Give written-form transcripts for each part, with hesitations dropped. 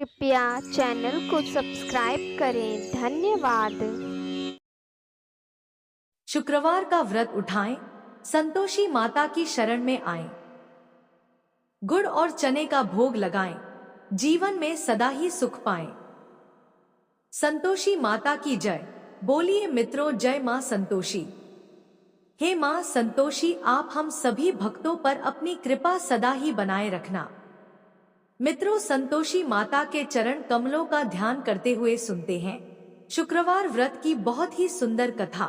कृपया चैनल को सब्सक्राइब करें। धन्यवाद। शुक्रवार का व्रत उठाएं, संतोषी माता की शरण में आएं। गुड़ और चने का भोग लगाएं, जीवन में सदा ही सुख पाएं। संतोषी माता की जय। बोलिए मित्रों, जय मां संतोषी। हे मां संतोषी, आप हम सभी भक्तों पर अपनी कृपा सदा ही बनाए रखना। मित्रों, संतोषी माता के चरण कमलों का ध्यान करते हुए सुनते हैं शुक्रवार व्रत की बहुत ही सुंदर कथा।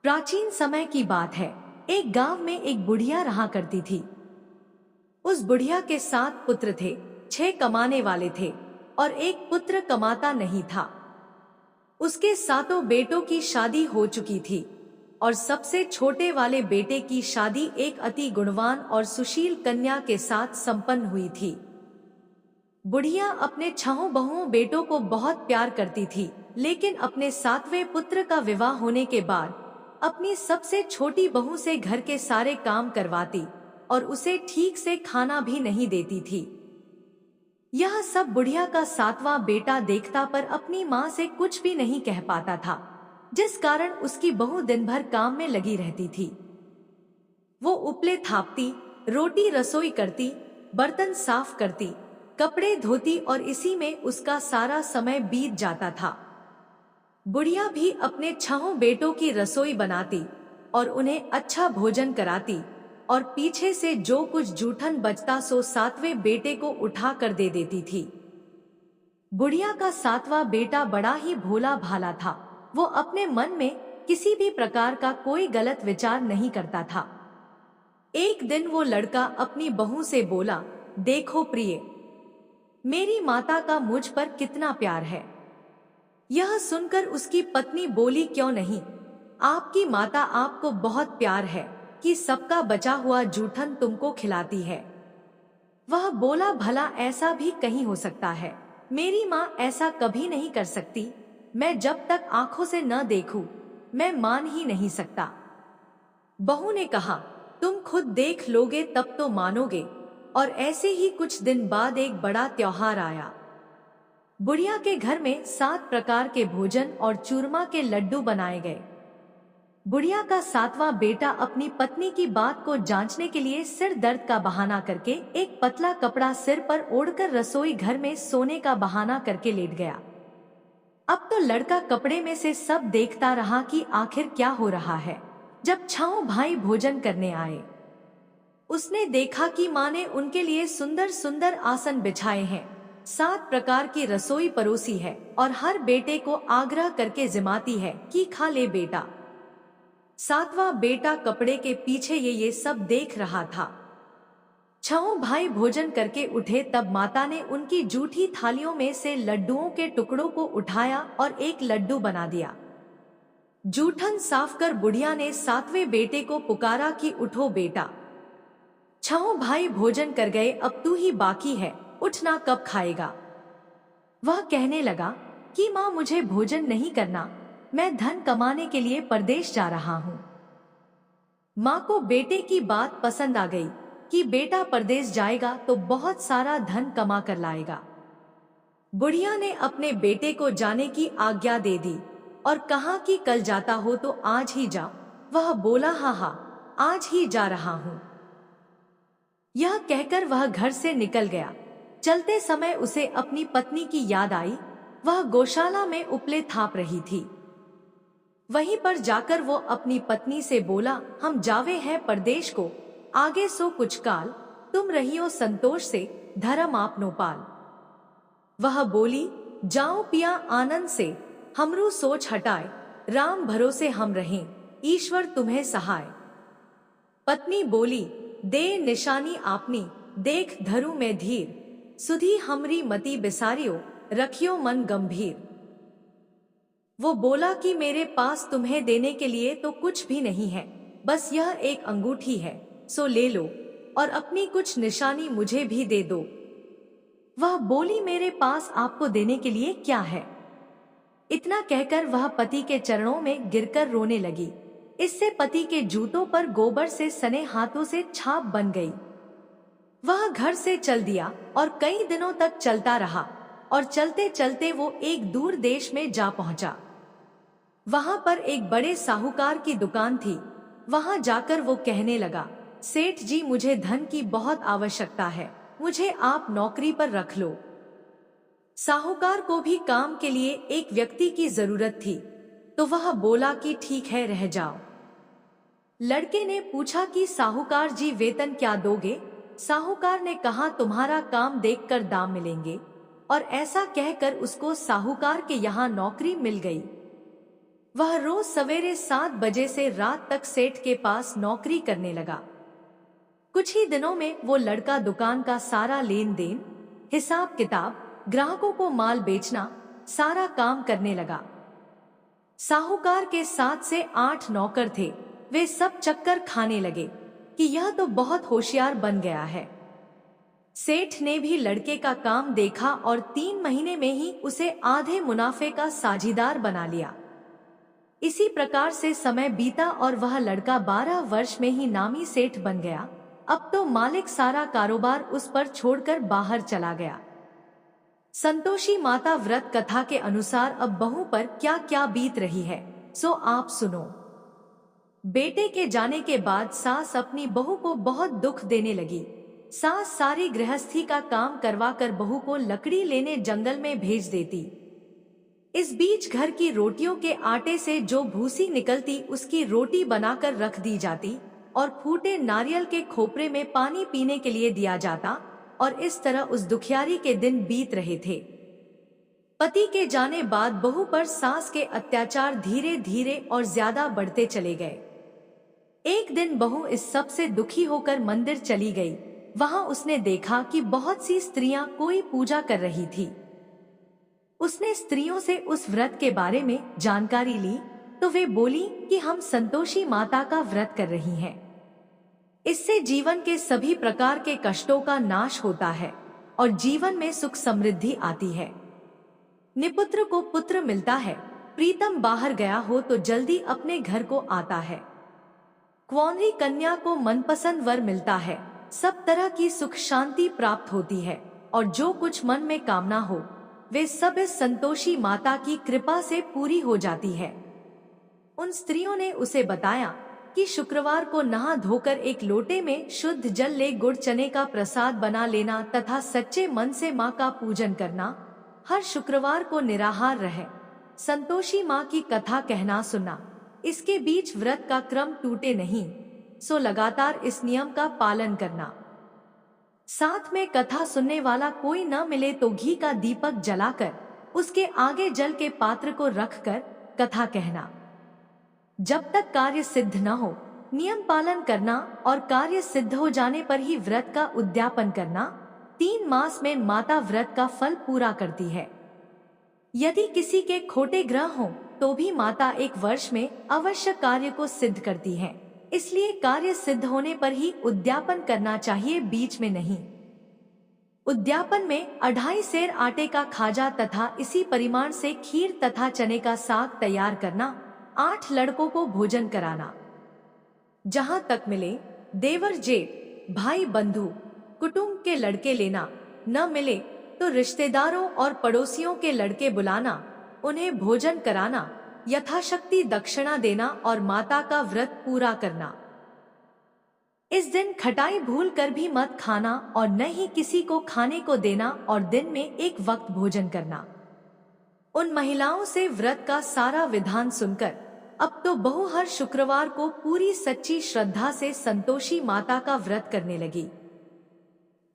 प्राचीन समय की बात है। एक गांव में एक बुढ़िया रहा करती थी। उस बुढ़िया के 7 पुत्र थे। 6 कमाने वाले थे और एक पुत्र कमाता नहीं था। उसके 7 बेटों की शादी हो चुकी थी और सबसे छोटे वाले बेटे की शादी एक अति गुणवान और सुशील कन्या के साथ संपन्न हुई थी। बुढ़िया अपने 6 बहुओं बेटों को बहुत प्यार करती थी, लेकिन अपने 7वें पुत्र का विवाह होने के बाद अपनी सबसे छोटी बहू से घर के सारे काम करवाती और उसे ठीक से खाना भी नहीं देती थी। यह सब बुढ़िया का 7वां बेटा देखता पर अपनी माँ से कुछ भी नहीं कह पाता था, जिस कारण उसकी बहू दिन भर काम में लगी रहती थी। वो उपले थापती, रोटी रसोई करती, बर्तन साफ करती, कपड़े धोती और इसी में उसका सारा समय बीत जाता था। बुढ़िया भी अपने 6 बेटों की रसोई बनाती और उन्हें अच्छा भोजन कराती और पीछे से जो कुछ जूठन बचता सो 7वें बेटे को उठा कर दे देती थी। बुढ़िया का 7वां बेटा बड़ा ही भोला भाला था। वो अपने मन में किसी भी प्रकार का कोई गलत विचार नहीं करता था। एक दिन वो लड़का अपनी बहू से बोला, देखो प्रिय, मेरी माता का मुझ पर कितना प्यार है। यह सुनकर उसकी पत्नी बोली, क्यों नहीं, आपकी माता आपको बहुत प्यार है कि सबका बचा हुआ जूठन तुमको खिलाती है। वह बोला, भला ऐसा भी कहीं हो सकता है? मेरी माँ ऐसा कभी नहीं कर सकती। मैं जब तक आंखों से न देखूं, मैं मान ही नहीं सकता। बहू ने कहा, तुम खुद देख लोगे तब तो मानोगे। और ऐसे ही कुछ दिन बाद एक बड़ा त्योहार आया। बुढ़िया के घर में 7 प्रकार के भोजन और चूरमा के लड्डू बनाए गए। बुढ़िया का 7वां बेटा अपनी पत्नी की बात को जांचने के लिए सिर दर्द का बहाना करके एक पतला कपड़ा सिर पर ओढ़कर रसोई घर में सोने का बहाना करके लेट गया। अब तो लड़का कपड़े में से सब देखता रहा कि आखिर क्या हो रहा है। जब 6 भाई भोजन करने आए, उसने देखा कि माँ ने उनके लिए सुंदर सुंदर आसन बिछाए हैं, 7 प्रकार की रसोई परोसी है और हर बेटे को आग्रह करके जिमाती है कि खा ले बेटा। 7वां बेटा कपड़े के पीछे ये सब देख रहा था। 6 भाई भोजन करके उठे तब माता ने उनकी जूठी थालियों में से लड्डुओं के टुकड़ों को उठाया और एक लड्डू बना दिया। जूठन साफ कर बुढ़िया ने 7वें बेटे को पुकारा कि उठो बेटा, 6 भाई भोजन कर गए, अब तू ही बाकी है, उठना कब खाएगा? वह कहने लगा कि माँ, मुझे भोजन नहीं करना, मैं धन कमाने के लिए परदेश जा रहा हूँ। माँ को बेटे की बात पसंद आ गई कि बेटा परदेश जाएगा तो बहुत सारा धन कमा कर लाएगा। बुढ़िया ने अपने बेटे को जाने की आज्ञा दे दी और कहा कि कल जाता हो तो आज ही जाओ। वह बोला, हाँ हाँ, आज ही जा रहा हूँ। यह कहकर वह घर से निकल गया। चलते समय उसे अपनी पत्नी की याद आई। वह गौशाला में उपले थाप रही थी। वहीं पर जाकर वो अपनी पत्नी से बोला, हम जावे हैं परदेश को, आगे सो कुछ काल, तुम रहियो संतोष से, धर्म आपनो पाल। वह बोली, जाओ पिया आनंद से, हमरू सोच हटाए, राम भरोसे हम रहें, ईश्वर तुम्हें सहाय। पत्नी बोली, दे निशानी आपनी, देख धरू में धीर, सुधी हमरी मति बिसारियो, रखियो मन गंभीर। वो बोला कि मेरे पास तुम्हें देने के लिए तो कुछ भी नहीं है, बस यह एक अंगूठी है, सो ले लो और अपनी कुछ निशानी मुझे भी दे दो। वह बोली, मेरे पास आपको देने के लिए क्या है? इतना कहकर वह पति के चरणों में गिरकर रोने लगी। इससे पति के जूतों पर गोबर से सने हाथों से छाप बन गई। वह घर से चल दिया और कई दिनों तक चलता रहा और चलते चलते वो एक दूर देश में जा पहुंचा। वहां पर एक बड़े साहूकार की दुकान थी। वहां जाकर वो कहने लगा, सेठ जी, मुझे धन की बहुत आवश्यकता है, मुझे आप नौकरी पर रख लो। साहूकार को भी काम के लिए एक व्यक्ति की जरूरत थी, तो वह बोला कि ठीक है, रह जाओ। लड़के ने पूछा कि साहूकार जी, वेतन क्या दोगे? साहूकार ने कहा, तुम्हारा काम देखकर दाम मिलेंगे। और ऐसा कहकर उसको साहूकार के यहाँ नौकरी मिल गई। वह रोज सवेरे 7 बजे से रात तक सेठ के पास नौकरी करने लगा। कुछ ही दिनों में वो लड़का दुकान का सारा लेन देन, हिसाब किताब, ग्राहकों को माल बेचना, सारा काम करने लगा। साहूकार के 7 से 8 नौकर थे। वे सब चक्कर खाने लगे कि यह तो बहुत होशियार बन गया है। सेठ ने भी लड़के का काम देखा और 3 महीने में ही उसे आधे मुनाफे का साझीदार बना लिया। इसी प्रकार से समय बीता और वह लड़का 12 वर्ष में ही नामी सेठ बन गया। अब तो मालिक सारा कारोबार उस पर छोड़कर बाहर चला गया। संतोषी माता व्रत कथा के अनुसार अब बहू पर क्या क्या बीत रही है, सो आप सुनो। बेटे के जाने के बाद सास अपनी बहू को बहुत दुख देने लगी। सास सारी गृहस्थी का काम करवाकर बहू को लकड़ी लेने जंगल में भेज देती। इस बीच घर की रोटियों के आटे से जो भूसी निकलती उसकी रोटी बनाकर रख दी जाती और फूटे नारियल के खोपरे में पानी पीने के लिए दिया जाता। और इस तरह उस दुखियारी के दिन बीत रहे थे। पति के जाने बाद बहू पर सास के अत्याचार धीरे धीरे और ज्यादा बढ़ते चले गए। एक दिन बहू इस सब से दुखी होकर मंदिर चली गई। वहां उसने देखा कि बहुत सी स्त्रियां कोई पूजा कर रही थी। उसने स्त्रियों से उस व्रत के बारे में जानकारी ली तो वे बोली कि हम संतोषी माता का व्रत कर रही हैं। इससे जीवन के सभी प्रकार के कष्टों का नाश होता है और जीवन में सुख समृद्धि आती है। निपुत्र को पुत्र मिलता है, प्रीतम बाहर गया हो तो जल्दी अपने घर को आता है। कुंवारी कन्या को मनपसंद वर मिलता है, सब तरह की सुख शांति प्राप्त होती है और जो कुछ मन में कामना हो वे सब इस संतोषी माता की कृपा से पूरी हो जाती है। उन स्त्रियों ने उसे बताया कि शुक्रवार को नहा धोकर एक लोटे में शुद्ध जल ले गुड़ चने का प्रसाद बना लेना तथा सच्चे मन से माँ का पूजन करना, हर शुक्रवार को निराहार रहे, संतोषी माँ की कथा कहना सुनना, इसके बीच व्रत का क्रम टूटे नहीं, सो लगातार इस नियम का पालन करना। साथ में कथा सुनने वाला कोई न मिले तो घी का दीपक जलाकर उसके आगे जल के पात्र को रखकर कथा कहना। जब तक कार्य सिद्ध न हो नियम पालन करना और कार्य सिद्ध हो जाने पर ही व्रत का उद्यापन करना। 3 मास में माता व्रत का फल पूरा करती है। यदि किसी के खोटे ग्रह हो तो भी माता 1 वर्ष में अवश्य कार्य को सिद्ध करती है। इसलिए कार्य सिद्ध होने पर ही उद्यापन करना चाहिए, बीच में नहीं। उद्यापन में 2.5 सेर आटे का खाजा तथा इसी परिमाण से खीर तथा चने का साग तैयार करना, 8 लड़कों को भोजन कराना। जहां तक मिले देवर जेठ भाई बंधु कुटुंब के लड़के लेना, न मिले तो रिश्तेदारों और पड़ोसियों के लड़के बुलाना, उन्हें भोजन कराना, यथाशक्ति दक्षिणा देना और माता का व्रत पूरा करना। इस दिन खटाई भूल कर भी मत खाना और न ही किसी को खाने को देना और दिन में 1 वक्त भोजन करना। उन महिलाओं से व्रत का सारा विधान सुनकर अब तो बहू हर शुक्रवार को पूरी सच्ची श्रद्धा से संतोषी माता का व्रत करने लगी।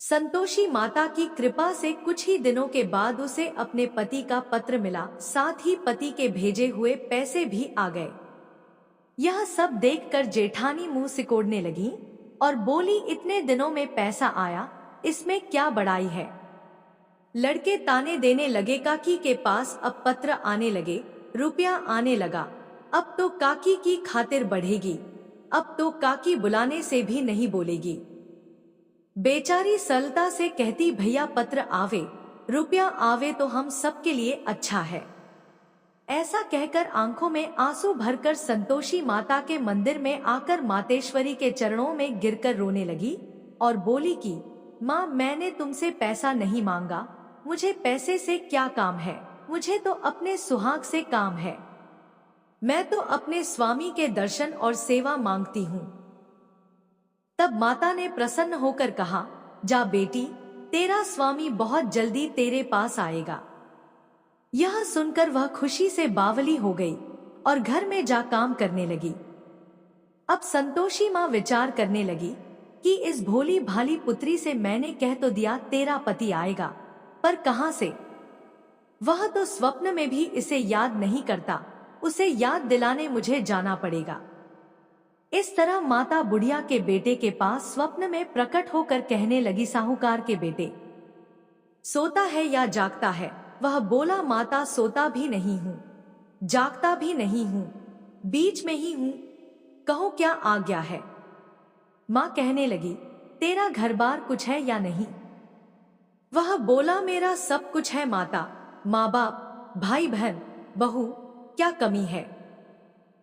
संतोषी माता की कृपा से कुछ ही दिनों के बाद उसे अपने पति का पत्र मिला, साथ ही पति के भेजे हुए पैसे भी आ गए। यह सब देखकर जेठानी मुंह सिकोड़ने लगी और बोली, इतने दिनों में पैसा आया, इसमें क्या बड़ाई है। लड़के ताने देने लगे, काकी के पास अब पत्र आने लगे, रुपया आने लगा, अब तो काकी की खातिर बढ़ेगी, अब तो काकी बुलाने से भी नहीं बोलेगी। बेचारी सरलता से कहती, भैया पत्र आवे, रुपया आवे तो हम सबके लिए अच्छा है। ऐसा कहकर आंखों में आंसू भरकर संतोषी माता के मंदिर में आकर मातेश्वरी के चरणों में गिरकर रोने लगी और बोली कि माँ, मैंने तुमसे पैसा नहीं मांगा, मुझे पैसे से क्या काम है, मुझे तो अपने सुहाग से काम है। मैं तो अपने स्वामी के दर्शन और सेवा मांगती हूँ। तब माता ने प्रसन्न होकर कहा, जा बेटी, तेरा स्वामी बहुत जल्दी तेरे पास आएगा। यह सुनकर वह खुशी से बावली हो गई और घर में जा काम करने लगी। अब संतोषी माँ विचार करने लगी कि इस भोली भाली पुत्री से मैंने कह तो दिया तेरा पति आएगा, पर कहां से? वह तो स्वप्न में भी इसे याद नहीं करता, उसे याद दिलाने मुझे जाना पड़ेगा। इस तरह माता बुढ़िया के बेटे के पास स्वप्न में प्रकट होकर कहने लगी, साहूकार के बेटे, सोता है या जागता है? वह बोला, माता, सोता भी नहीं हूँ, जागता भी नहीं हूँ, बीच में ही हूँ, कहो क्या आ गया है? माँ कहने लगी, तेरा घर बार कुछ है या नहीं? वह बोला, मेरा सब कुछ है माता, माँ बाप, भाई बहन, बहू, क्या कमी है?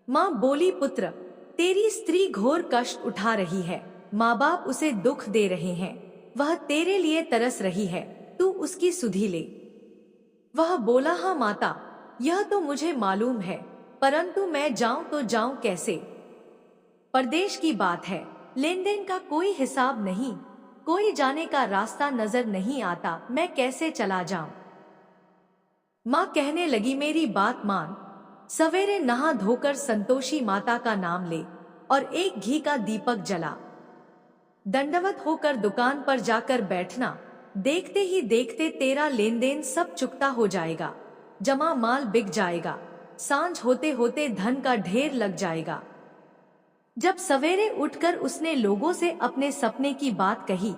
माँ बोली, पुत्र, तेरी स्त्री घोर कष्ट उठा रही है, माँ बाप उसे दुख दे रहे हैं, वह तेरे लिए तरस रही है, तू उसकी सुधि ले। वह बोला, हाँ माता, यह तो मुझे मालूम है, परंतु मैं जाऊं तो जाऊं कैसे? परदेश की बात है, लेन देन का कोई हिसाब नहीं, कोई जाने का रास्ता नजर नहीं आता, मैं कैसे चला जाऊं? माँ कहने लगी, मेरी बात मान, सवेरे नहा धोकर संतोषी माता का नाम ले और एक घी का दीपक जला, दंडवत होकर दुकान पर जाकर बैठना, देखते ही देखते तेरा लेन देन सब चुकता हो जाएगा, जमा माल बिक जाएगा, सांझ होते होते धन का ढेर लग जाएगा। जब सवेरे उठकर उसने लोगों से अपने सपने की बात कही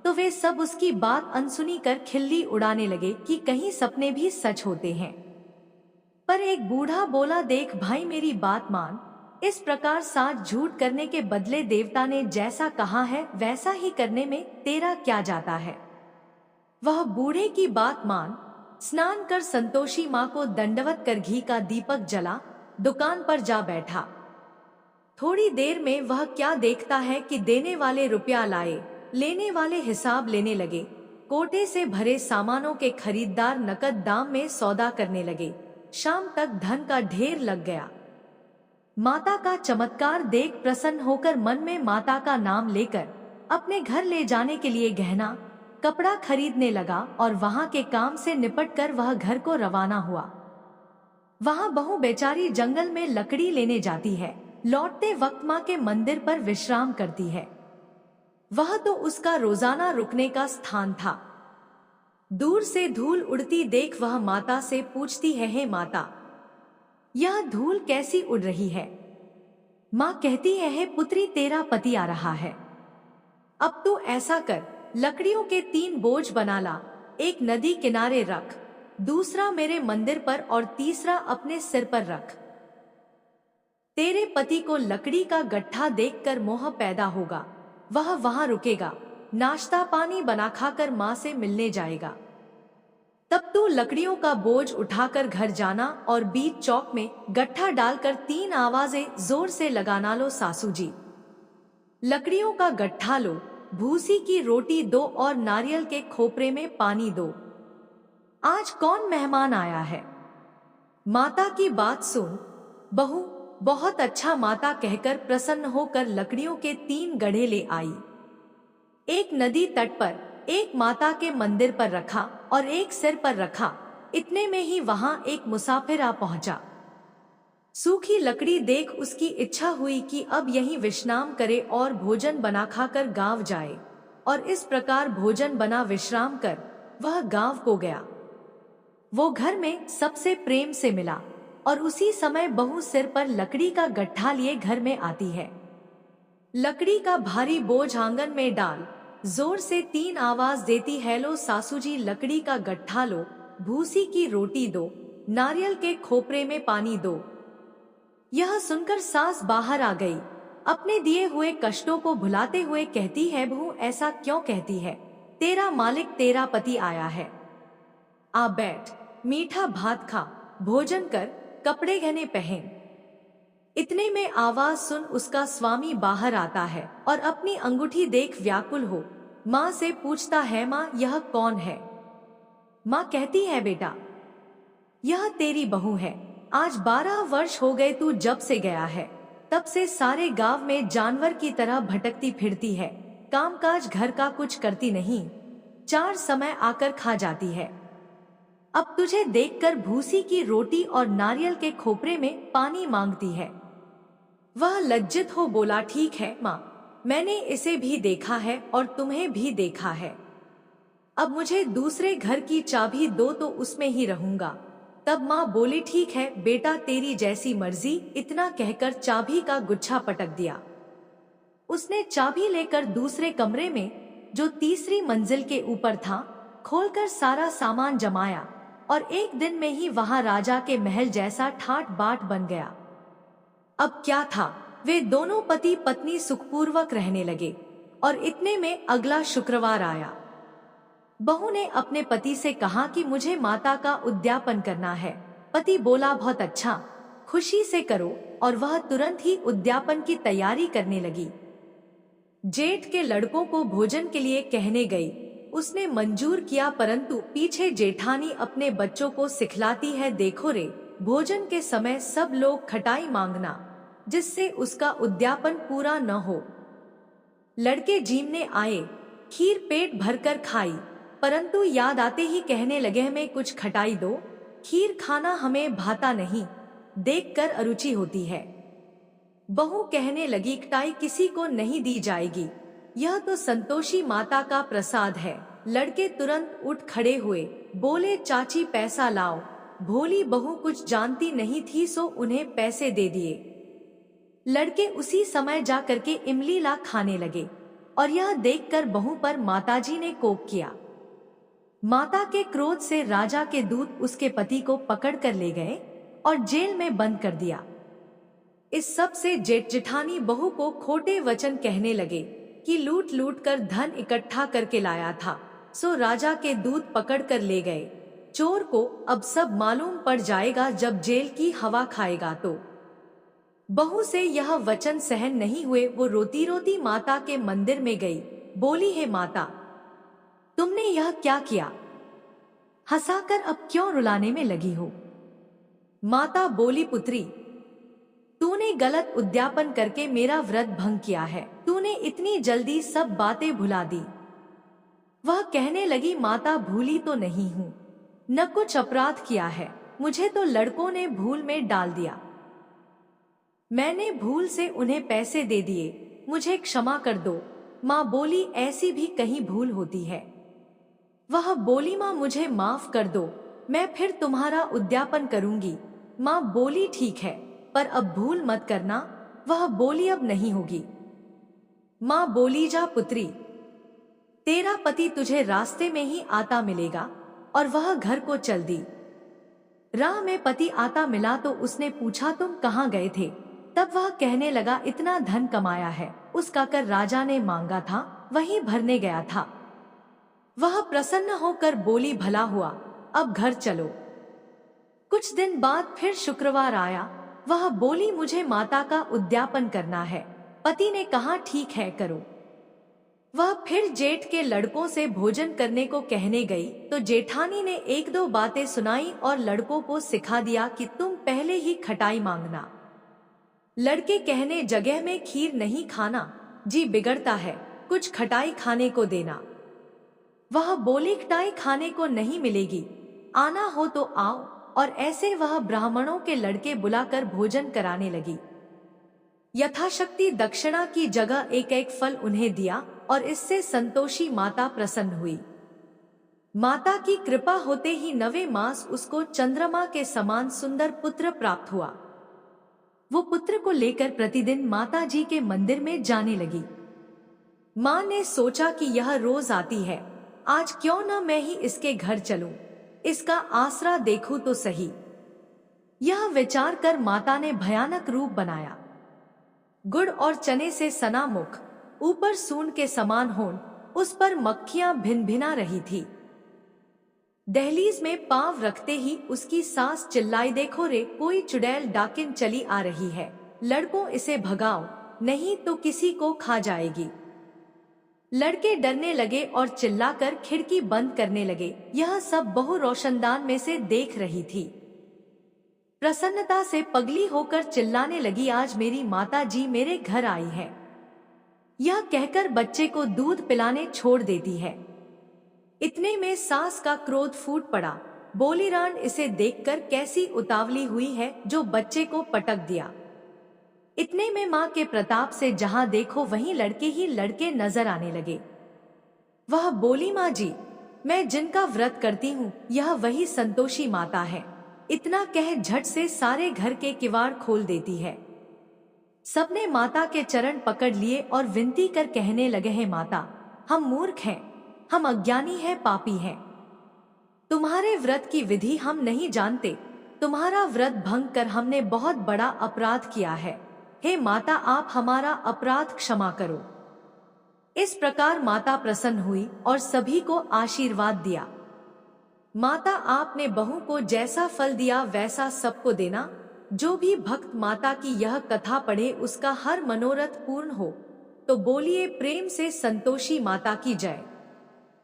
तो वे सब उसकी बात अनसुनी कर खिल्ली उड़ाने लगे कि कहीं सपने भी सच होते हैं। पर एक बूढ़ा बोला, देख भाई, मेरी बात मान, इस प्रकार साथ झूठ करने के बदले देवता ने जैसा कहा है वैसा ही करने में तेरा क्या जाता है? वह बूढ़े की बात मान, स्नान कर संतोषी माँ को दंडवत कर घी का दीपक जला, दुकान पर जा बैठा। थोड़ी देर में वह क्या देखता है कि देने वाले रुपया लाए, लेने वाले हिसाब लेने लगे, कोटे से भरे सामानों के खरीदार नकद दाम में सौदा करने लगे, शाम तक धन का ढेर लग गया। माता का चमत्कार देख प्रसन्न होकर मन में माता का नाम लेकर अपने घर ले जाने के लिए गहना कपड़ा खरीदने लगा और वहां के काम से निपटकर वह घर को रवाना हुआ। वहां बहू बेचारी जंगल में लकड़ी लेने जाती है, लौटते वक्त माँ के मंदिर पर विश्राम करती है। वह तो उसका रोजाना रुकने का स्थान था। दूर से धूल उड़ती देख वह माता से पूछती है, हे माता, यह धूल कैसी उड़ रही है? माँ कहती है, हे पुत्री, तेरा पति आ रहा है। अब तू ऐसा कर, लकड़ियों के 3 बोझ बना ला, एक नदी किनारे रख, दूसरा मेरे मंदिर पर और तीसरा अपने सिर पर रख। तेरे पति को लकड़ी का गट्ठा देखकर मोह पैदा होगा, वह वहां रुकेगा, नाश्ता पानी बना खाकर माँ से मिलने जाएगा। तब तू लकड़ियों का बोझ उठाकर घर जाना और बीच चौक में गट्ठा डालकर 3 आवाजें जोर से लगाना, लो सासू जी, लकड़ियों का गट्ठा लो, भूसी की रोटी दो और नारियल के खोपरे में पानी दो, आज कौन मेहमान आया है? माता की बात सुन बहू, बहुत अच्छा माता कहकर प्रसन्न होकर लकड़ियों के 3 गड्ढे ले आई। एक नदी तट पर, एक माता के मंदिर पर रखा और एक सिर पर रखा। इतने में ही वहां एक मुसाफिर आ पहुंचा। सूखी लकड़ी देख उसकी इच्छा हुई कि अब यहीं विश्राम करे और भोजन बना खाकर गांव जाए, और इस प्रकार भोजन बना विश्राम कर वह गांव को गया। वो घर में सबसे प्रेम से मिला और उसी समय बहू सिर पर लकड़ी का गट्ठा लिए घर में आती है। लकड़ी का भारी बोझ आंगन में डाल, जोर से 3 आवाज देती है, लो सासू जी, लकड़ी का गट्ठा लो, भूसी की रोटी दो, नारियल के खोपरे में पानी दो। यह सुनकर सास बाहर आ गई। अपने दिए हुए कष्टों को भुलाते हुए कहती है, बहू ऐसा क्यों कहती है? तेरा मालिक, तेरा पति आया है, आ बैठ, मीठा भात खा, भोजन कर, कपड़े गहने पहन। इतने में आवाज सुन उसका स्वामी बाहर आता है और अपनी अंगूठी देख व्याकुल हो माँ से पूछता है, माँ यह कौन है? माँ कहती है, बेटा यह तेरी बहू है। आज 12 वर्ष हो गए तू जब से गया है, तब से सारे गांव में जानवर की तरह भटकती फिरती है। कामकाज घर का कुछ करती नहीं, 4 समय आकर खा जाती है। अब तुझे देखकर भूसी की रोटी और नारियल के खोपरे में पानी मांगती है। वह लज्जित हो बोला, ठीक है माँ, मैंने इसे भी देखा है और तुम्हें भी देखा है। अब मुझे दूसरे घर की चाबी दो तो उसमें ही रहूंगा। तब माँ बोली, ठीक है बेटा, तेरी जैसी मर्जी। इतना कहकर चाबी का गुच्छा पटक दिया। उसने चाबी लेकर दूसरे कमरे में, जो तीसरी मंजिल के ऊपर था, खोलकर सारा सामान जमाया और एक दिन में ही वहां राजा के महल जैसा ठाट बाट बन गया। अब क्या था, वे दोनों पति पत्नी सुखपूर्वक रहने लगे और इतने में अगला शुक्रवार आया। बहू ने अपने पति से कहा कि मुझे माता का उद्यापन करना है। पति बोला, बहुत अच्छा, खुशी से करो, और वह तुरंत ही उद्यापन की तैयारी करने लगी। जेठ के लड़कों को भोजन के लिए कहने गई। उसने मंजूर किया, परंतु पीछे जेठानी अपने बच्चों को सिखलाती है, देखो रे, भोजन के समय सब लोग खटाई मांगना, जिससे उसका उद्यापन पूरा न हो। लड़के जीमने आए, खीर पेट भरकर खाई, परंतु याद आते ही कहने लगे, हमें कुछ खटाई दो, खीर खाना हमें भाता नहीं, देखकर अरुचि होती है। बहू कहने लगी, खटाई किसी को नहीं दी जाएगी, यह तो संतोषी माता का प्रसाद है। लड़के तुरंत उठ खड़े हुए, बोले, चाची पैसा लाओ। भोली बहू कुछ जानती नहीं थी, सो उन्हें पैसे दे दिए। लड़के उसी समय जा करके इमली ला खाने लगे और यह देखकर बहू पर माताजी ने कोप किया। माता के क्रोध से राजा के दूत उसके पति को पकड़ कर ले गए और जेल में बंद कर दिया। इस सब से जेठ जेठानी बहू को खोटे वचन कहने लगे कि लूट लूट कर धन इकट्ठा करके लाया था, सो राजा के दूत पकड़ कर ले गए। चोर को अब सब मालूम पड़ जाएगा, जब जेल की हवा खाएगा तो। बहू से यह वचन सहन नहीं हुए, वो रोती रोती माता के मंदिर में गई। बोली, हे माता, तुमने यह क्या किया? हंसाकर अब क्यों रुलाने में लगी हो? माता बोली, पुत्री, तूने गलत उद्यापन करके मेरा व्रत भंग किया है। तूने इतनी जल्दी सब बातें भुला दी। वह कहने लगी, माता, भूली तो नहीं हूँ, न कुछ अपराध किया है, मुझे तो लड़कों ने भूल में डाल दिया। मैंने भूल से उन्हें पैसे दे दिए, मुझे क्षमा कर दो। माँ बोली, ऐसी भी कहीं भूल होती है। वह बोली, माँ मुझे माफ कर दो, मैं फिर तुम्हारा उद्यापन करूंगी। माँ बोली, ठीक है, पर अब भूल मत करना। वह बोली, अब नहीं होगी। माँ बोली, जा पुत्री, तेरा पति तुझे रास्ते में ही आता मिलेगा। और वह घर को चल दी। राह में पति आता मिला तो उसने पूछा, तुम कहाँ गए थे? तब वह कहने लगा, इतना धन कमाया है, उसका कर राजा ने मांगा था, वहीं भरने गया था। वह प्रसन्न होकर बोली, भला हुआ, अब घर चलो। कुछ दिन बाद फिर शुक्रवार आया। वह बोली, मुझे माता का उद्यापन करना है। पति ने कहा, ठीक है, करो। वह फिर जेठ के लड़कों से भोजन करने को कहने गई तो जेठानी ने एक दो बातें सुनाई और लड़कों को सिखा दिया कि तुम पहले ही खटाई मांगना। लड़के कहने, जगह में खीर नहीं खाना, जी बिगड़ता है, कुछ खटाई खाने को देना। वह बोली, खटाई खाने को नहीं मिलेगी, आना हो तो आओ। और ऐसे वह ब्राह्मणों के लड़के बुलाकर भोजन कराने लगी। यथाशक्ति दक्षिणा की जगह एक एक फल उन्हें दिया और इससे संतोषी माता प्रसन्न हुई। माता की कृपा होते ही 9वें मास उसको चंद्रमा के समान सुंदर पुत्र प्राप्त हुआ। वो पुत्र को लेकर प्रतिदिन माता जी के मंदिर में जाने लगी। माँ ने सोचा कि यह रोज आती है, आज क्यों न मैं ही इसके घर चलूं, इसका आसरा देखूं तो सही। यह विचार कर माता ने भयानक रूप बनाया। गुड़ और चने से सना मुख, ऊपर सूंड के समान होंठ, उस पर मक्खियां भिन भिना रही थी। दहलीज में पांव रखते ही उसकी सास चिल्लाई, देखो रे, कोई चुड़ैल डाकिन चली आ रही है, लड़कों इसे भगाओ, नहीं तो किसी को खा जाएगी। लड़के डरने लगे और चिल्लाकर खिड़की बंद करने लगे। यह सब बहू रोशनदान में से देख रही थी। प्रसन्नता से पगली होकर चिल्लाने लगी, आज मेरी माता जी मेरे घर आई है। यह कहकर बच्चे को दूध पिलाने छोड़ देती है। इतने में सास का क्रोध फूट पड़ा। बोली, रान इसे देखकर कैसी उतावली हुई है जो बच्चे को पटक दिया। इतने में माँ के प्रताप से जहां देखो वहीं लड़के ही लड़के नजर आने लगे। वह बोली, माँ जी मैं जिनका व्रत करती हूँ यह वही संतोषी माता है। इतना कह झट से सारे घर के किवाड़ खोल देती है। सबने माता के चरण पकड़ लिए और विनती कर कहने लगे हैं, माता हम मूर्ख हैं, हम अज्ञानी हैं, पापी हैं। तुम्हारे व्रत की विधि हम नहीं जानते। तुम्हारा व्रत भंग कर हमने बहुत बड़ा अपराध किया है। हे माता आप हमारा अपराध क्षमा करो। इस प्रकार माता प्रसन्न हुई और सभी को आशीर्वाद दिया। माता आपने बहू को जैसा फल दिया वैसा सबको देना। जो भी भक्त माता की यह कथा पढ़े उसका हर मनोरथ पूर्ण हो। तो बोलिए प्रेम से संतोषी माता की जय।